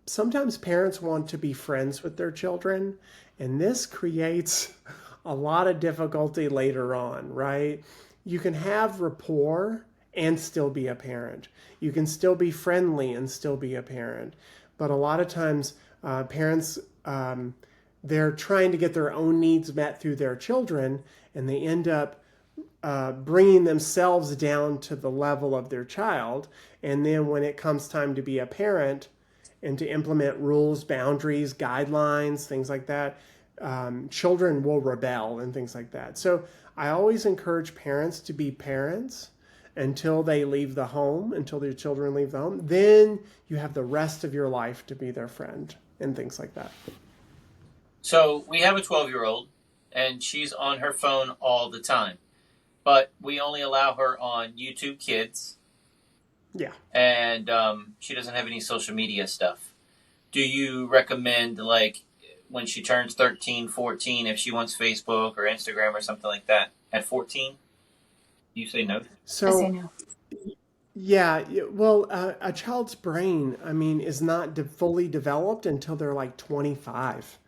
sometimes parents want to be friends with their children, and this creates a lot of difficulty later on, right? You can have rapport and still be a parent. You can still be friendly and still be a parent. But a lot of times, parents, they're trying to get their own needs met through their children, and they end up bringing themselves down to the level of their child. And then when it comes time to be a parent and to implement rules, boundaries, guidelines, things like that, children will rebel and things like that. So I always encourage parents to be parents until they leave the home, until their children leave the home. Then you have the rest of your life to be their friend and things like that. So we have a 12-year-old, and she's on her phone all the time. But we only allow her on YouTube Kids. Yeah. And she doesn't have any social media stuff. Do you recommend, like, when she turns 13, 14, if she wants Facebook or Instagram or something like that at 14? You say no? I say no. Yeah, well, a child's brain, I mean, is not fully developed until they're like 25.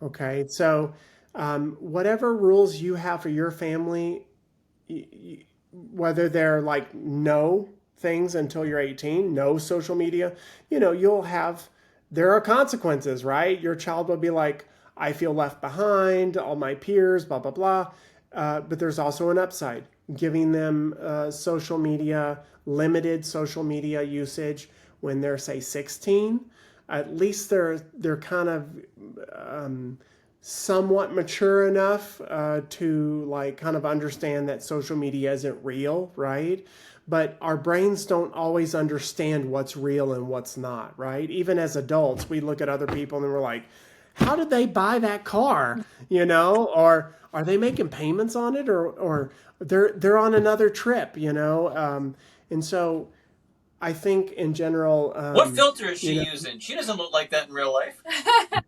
Okay, so whatever rules you have for your family, whether they're like no things until you're 18, no social media, there are consequences, right? Your child will be like, I feel left behind, all my peers, blah, blah, blah. But there's also an upside, giving them limited social media usage when they're, say, 16. At least they're kind of somewhat mature enough to like kind of understand that social media isn't real, right? But our brains don't always understand what's real and what's not, right? Even as adults, we look at other people and we're like, how did they buy that car? Or are they making payments on it, or they're on another trip, and so I think in general, what filter is she using? She doesn't look like that in real life.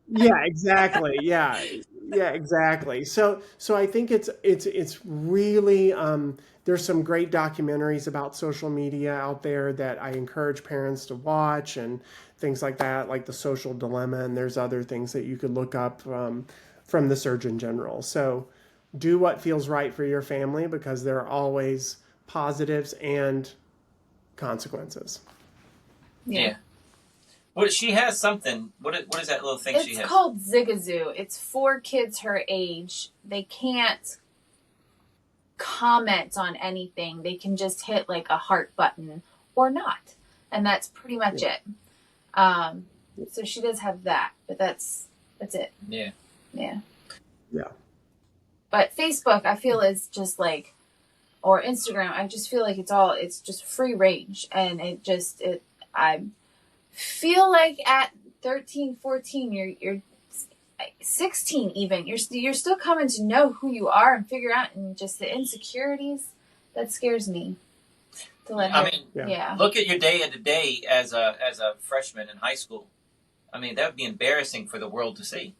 Yeah, exactly. Yeah, exactly. So I think it's really there's some great documentaries about social media out there that I encourage parents to watch and things like that, like The Social Dilemma, and there's other things that you could look up from the Surgeon General. So do what feels right for your family, because there are always positives and consequences. Yeah. What she has something. What is that little thing she has? It's called Zigazoo. It's for kids her age. They can't comment on anything. They can just hit like a heart button or not, and that's pretty much it. So she does have that, but that's it. Yeah. But Facebook, I feel, is just like, or Instagram, I just feel like it's just free range, and I feel like at 13, 14, you're 16 even, you're still coming to know who you are and figure out, and just the insecurities, that scares me. Look at your day to day as a freshman in high school. I mean, that would be embarrassing for the world to see.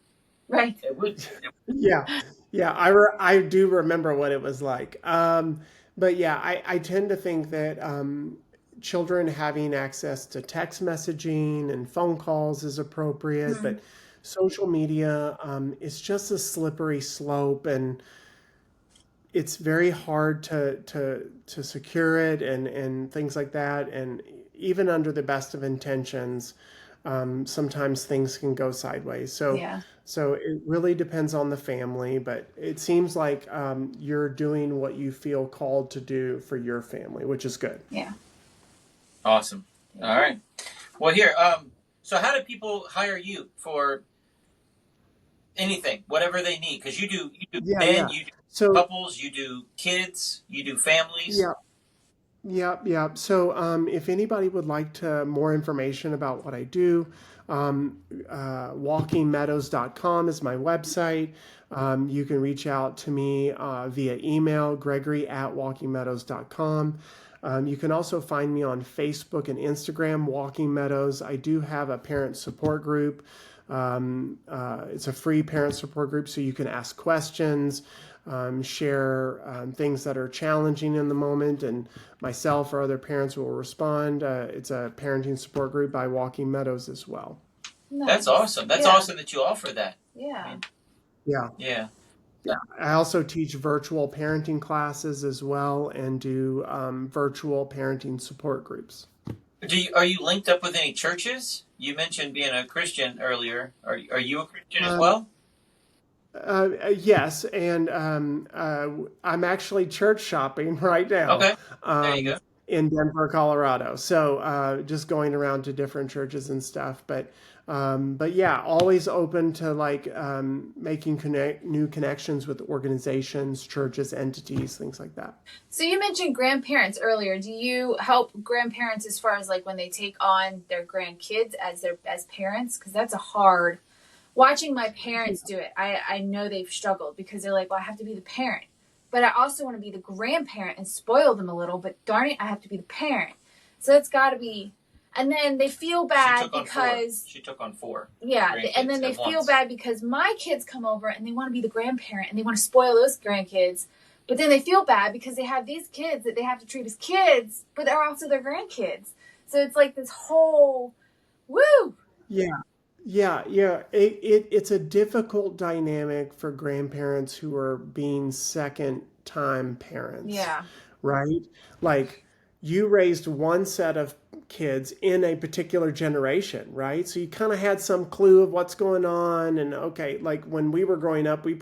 Right. It would. Yeah. I do remember what it was like. But yeah, I tend to think that children having access to text messaging and phone calls is appropriate, Mm-hmm. but social media is just a slippery slope, and it's very hard to secure it and things like that. And even under the best of intentions, sometimes things can go sideways. So it really depends on the family, but it seems like you're doing what you feel called to do for your family, which is good. Yeah. Awesome. All right. Well, here. So how do people hire you for anything, whatever they need? Because you do men, you do couples, you do kids, you do families. Yeah. So if anybody would like more information about what I do, walkingmeadows.com is my website. You can reach out to me via email, gregory@walkingmeadows.com. You can also find me on Facebook and Instagram, Walking Meadows. I do have a parent support group. It's a free parent support group, so you can ask questions. share things that are challenging in the moment, and myself or other parents will respond. It's a parenting support group by Walking Meadows as well. Nice. That's awesome. That's awesome that you offer that. Yeah. I mean, Yeah. yeah. I also teach virtual parenting classes as well, and do virtual parenting support groups. Are you linked up with any churches? You mentioned being a Christian earlier. Are you a Christian as Um, well? Yes, and I'm actually church shopping right now Okay. There you um, go. in Denver, Colorado. So just going around to different churches and stuff. But yeah, always open to like making new connections with organizations, churches, entities, things like that. So you mentioned grandparents earlier. Do you help grandparents as far as like when they take on their grandkids as parents? Because that's a hard. Watching my parents do it, I know they've struggled because they're like, well, I have to be the parent, but I also want to be the grandparent and spoil them a little. But darn it, I have to be the parent. So it's got to be. And then they feel bad because she took on 4. Yeah, and then they feel bad because my kids come over and they want to be the grandparent and they want to spoil those grandkids. But then they feel bad because they have these kids that they have to treat as kids, but they're also their grandkids. So it's like this whole, woo. Yeah. Yeah, yeah. It's a difficult dynamic for grandparents who are being second time parents, Yeah. right? Like you raised one set of kids in a particular generation, right? So you kind of had some clue of what's going on. And okay, like when we were growing up, we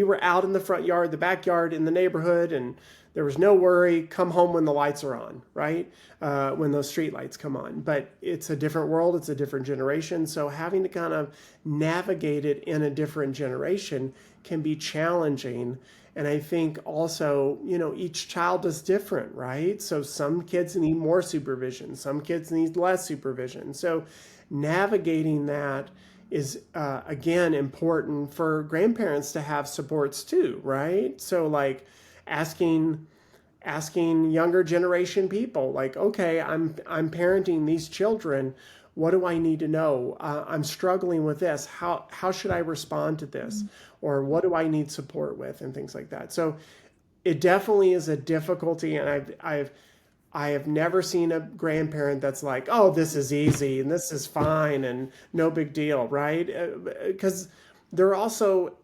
were out in the front yard, the backyard, in the neighborhood, and there was no worry. Come home when the lights are on, right? When those street lights come on. But it's a different world. It's a different generation. So having to kind of navigate it in a different generation can be challenging. And I think also, each child is different, right? So some kids need more supervision. Some kids need less supervision. So navigating that is, again, important for grandparents to have supports too, right? So like, asking younger generation people like, okay, I'm parenting these children, what do I need to know? I'm struggling with this, how should I respond to this, or what do I need support with, and things like that. So it definitely is a difficulty, and I have never seen a grandparent that's like, oh, this is easy and this is fine and no big deal, right? Because they're also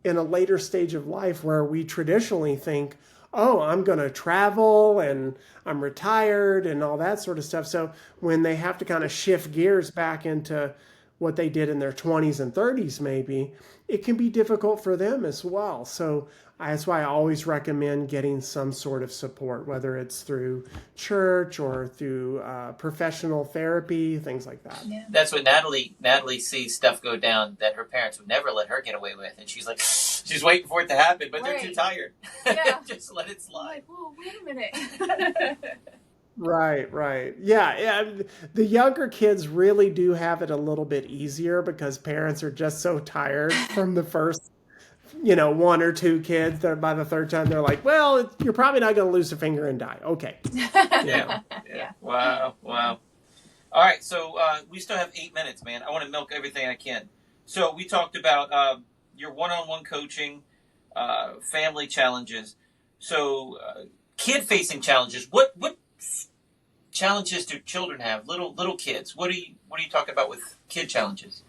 in a later stage of life where we traditionally think, oh, I'm going to travel and I'm retired and all that sort of stuff. So when they have to kind of shift gears back into what they did in their 20s and 30s, maybe, it can be difficult for them as well. So that's why I always recommend getting some sort of support, whether it's through church or through professional therapy, things like that. Yeah. That's what Natalie sees stuff go down that her parents would never let her get away with, and she's like, she's waiting for it to happen, but they're too tired. Yeah. Just let it slide. Like, whoa, wait a minute. Right. Yeah. The younger kids really do have it a little bit easier because parents are just so tired from the first, one or two kids. That by the third time they're like, well, you're probably not going to lose a finger and die. Okay. Yeah. Wow. All right. So we still have 8 minutes, man. I want to milk everything I can. So we talked about your one-on-one coaching, family challenges. So kid-facing challenges. What challenges do children have? Little kids. What are you talking about with kid challenges?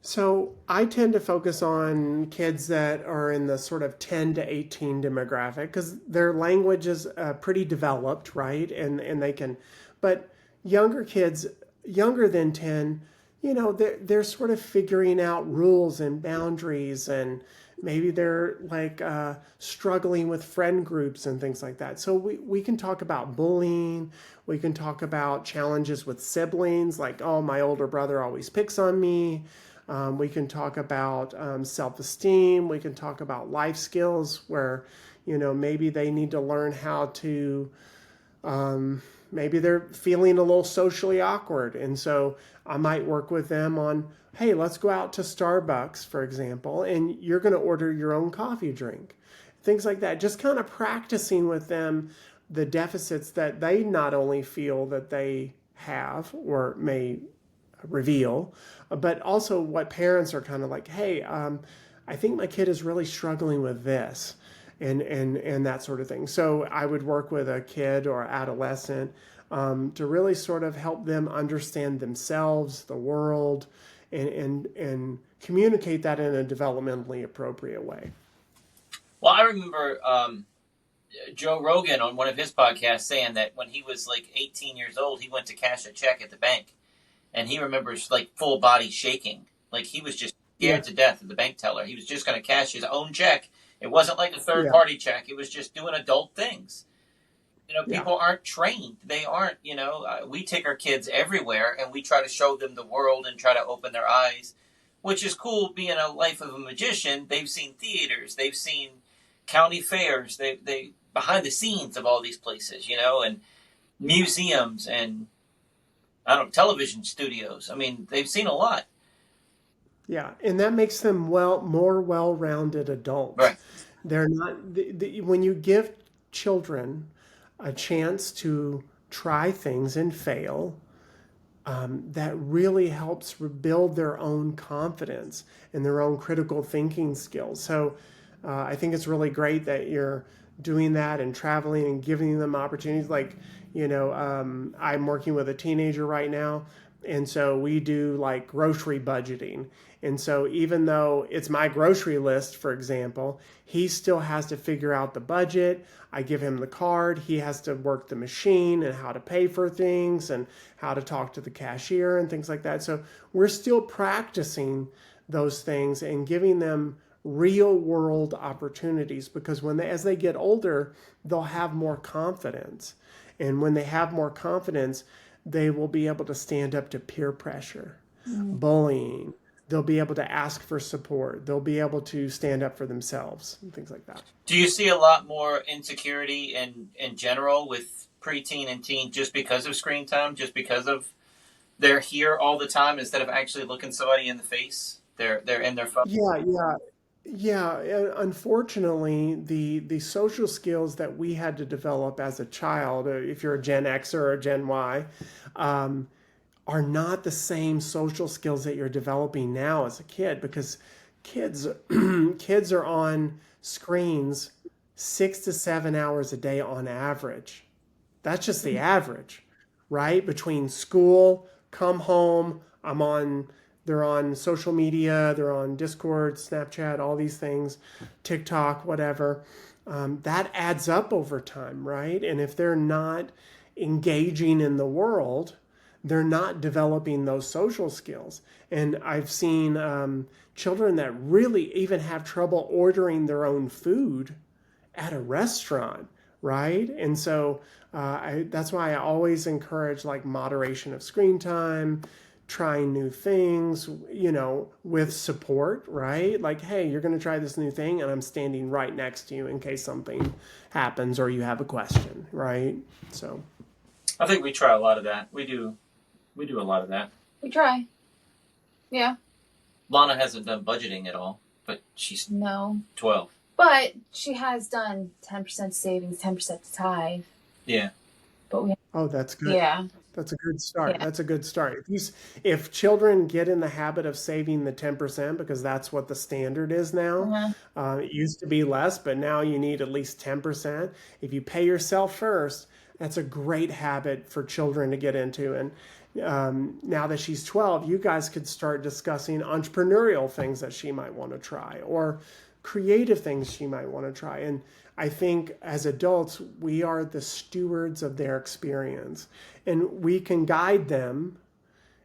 So I tend to focus on kids that are in the sort of 10 to 18 demographic because their language is pretty developed, right? And they can, but younger kids, younger than 10, they're sort of figuring out rules and boundaries, and maybe they're like struggling with friend groups and things like that. So we can talk about bullying. We can talk about challenges with siblings, like, oh, my older brother always picks on me. We can talk about self-esteem. We can talk about life skills where, maybe they need to learn how to, maybe they're feeling a little socially awkward. And so I might work with them on, hey, let's go out to Starbucks, for example, and you're going to order your own coffee drink. Things like that. Just kind of practicing with them the deficits that they not only feel that they have or may reveal, but also what parents are kind of like, hey, I think my kid is really struggling with this and that sort of thing. So I would work with a kid or adolescent to really sort of help them understand themselves, the world, and communicate that in a developmentally appropriate way. Well, I remember Joe Rogan on one of his podcasts saying that when he was like 18 years old, he went to cash a check at the bank, and he remembers like full body shaking, like he was just scared to death of the bank teller. He was just going to cash his own check. It wasn't like a third party check. It was just doing adult things. People aren't trained. They aren't, we take our kids everywhere and we try to show them the world and try to open their eyes, which is cool being a life of a magician. They've seen theaters. They've seen county fairs. They behind the scenes of all these places, and museums and, television studios. I mean, they've seen a lot. Yeah, and that makes them more well-rounded adults. Right. They're not, when you give children a chance to try things and fail, that really helps rebuild their own confidence and their own critical thinking skills. So I think it's really great that you're doing that and traveling and giving them opportunities. Like, I'm working with a teenager right now, and so we do like grocery budgeting. And so even though it's my grocery list, for example, he still has to figure out the budget. I give him the card. He has to work the machine and how to pay for things and how to talk to the cashier and things like that. So we're still practicing those things and giving them real world opportunities, because as they get older, they'll have more confidence. And when they have more confidence, they will be able to stand up to peer pressure, bullying. They'll be able to ask for support. They'll be able to stand up for themselves and things like that. Do you see a lot more insecurity in general with preteen and teen just because of screen time, just because of they're here all the time instead of actually looking somebody in the face? They're in their phone. Yeah. Unfortunately, the social skills that we had to develop as a child, if you're a Gen X or a Gen Y, are not the same social skills that you're developing now as a kid, because kids are on screens 6 to 7 hours a day on average. That's just the average, right? Between school, come home, they're on social media, they're on Discord, Snapchat, all these things, TikTok, whatever. That adds up over time, right? And if they're not engaging in the world, they're not developing those social skills. And I've seen children that really even have trouble ordering their own food at a restaurant, right? And so that's why I always encourage like moderation of screen time, trying new things, with support, right? Like, hey, you're going to try this new thing and I'm standing right next to you in case something happens or you have a question, right? So I think we try a lot of that. We do a lot of that. We try. Yeah. Lana hasn't done budgeting at all, but she's 12. But she has done 10% savings, 10% tithe. Yeah. But that's good. Yeah. That's a good start. Yeah. That's a good start. If children get in the habit of saving the 10%, because that's what the standard is now, it used to be less, but now you need at least 10%. If you pay yourself first, that's a great habit for children to get into. And now that she's 12, you guys could start discussing entrepreneurial things that she might want to try, or creative things she might want to try. And I think as adults, we are the stewards of their experience, and we can guide them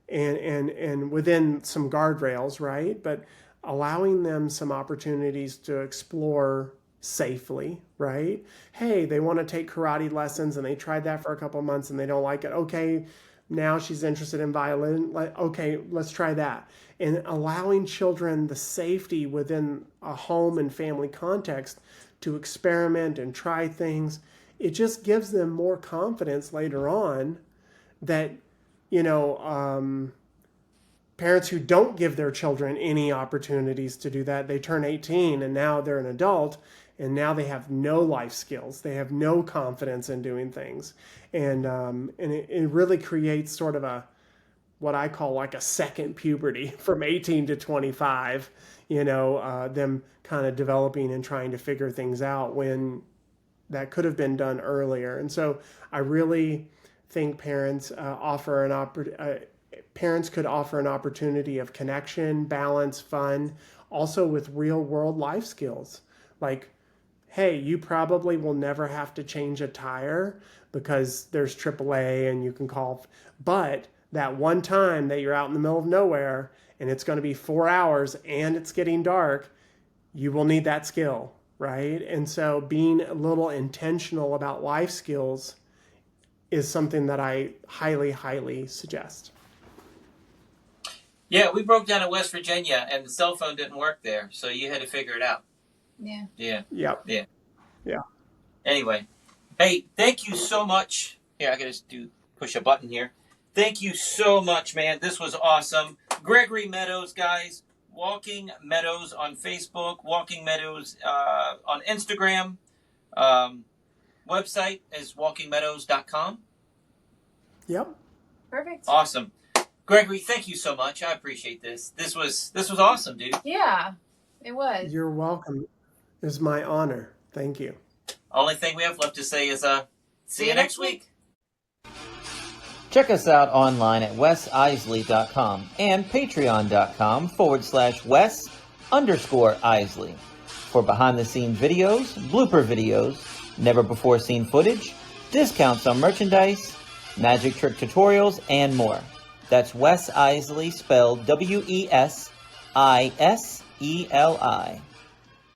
and within some guardrails, right? But allowing them some opportunities to explore safely, right? Hey, they want to take karate lessons and they tried that for a couple of months and they don't like it. Okay, now she's interested in violin. Okay, let's try that. And allowing children the safety within a home and family context to experiment and try things, it just gives them more confidence later on that, parents who don't give their children any opportunities to do that, they turn 18 and now they're an adult and now they have no life skills. They have no confidence in doing things. And it really creates sort of what I call like a second puberty from 18 to 25, them kind of developing and trying to figure things out when that could have been done earlier. And so I really think parents parents could offer an opportunity of connection, balance, fun, also with real world life skills. Like, hey, you probably will never have to change a tire because there's AAA and you can call. But that one time that you're out in the middle of nowhere and it's going to be 4 hours and it's getting dark, you will need that skill, right? And so being a little intentional about life skills is something that I highly, highly suggest. Yeah, we broke down in West Virginia, and the cell phone didn't work there, so you had to figure it out. Yeah. Yeah. Yep. Yeah. Yeah. Anyway, hey, thank you so much. Here, I gotta push a button here. Thank you so much, man. This was awesome. Gregory Meadows, guys. Walking Meadows on Facebook. Walking Meadows on Instagram. Website is walkingmeadows.com. Yep. Perfect. Awesome. Gregory, thank you so much. I appreciate this. This was awesome, dude. Yeah, it was. You're welcome. It was my honor. Thank you. Only thing we have left to say is see you next week. Check us out online at wesiseli.com and patreon.com/Wes_Iseli for behind-the-scenes videos, blooper videos, never-before-seen footage, discounts on merchandise, magic trick tutorials, and more. That's Wes Iseli, spelled Wesiseli.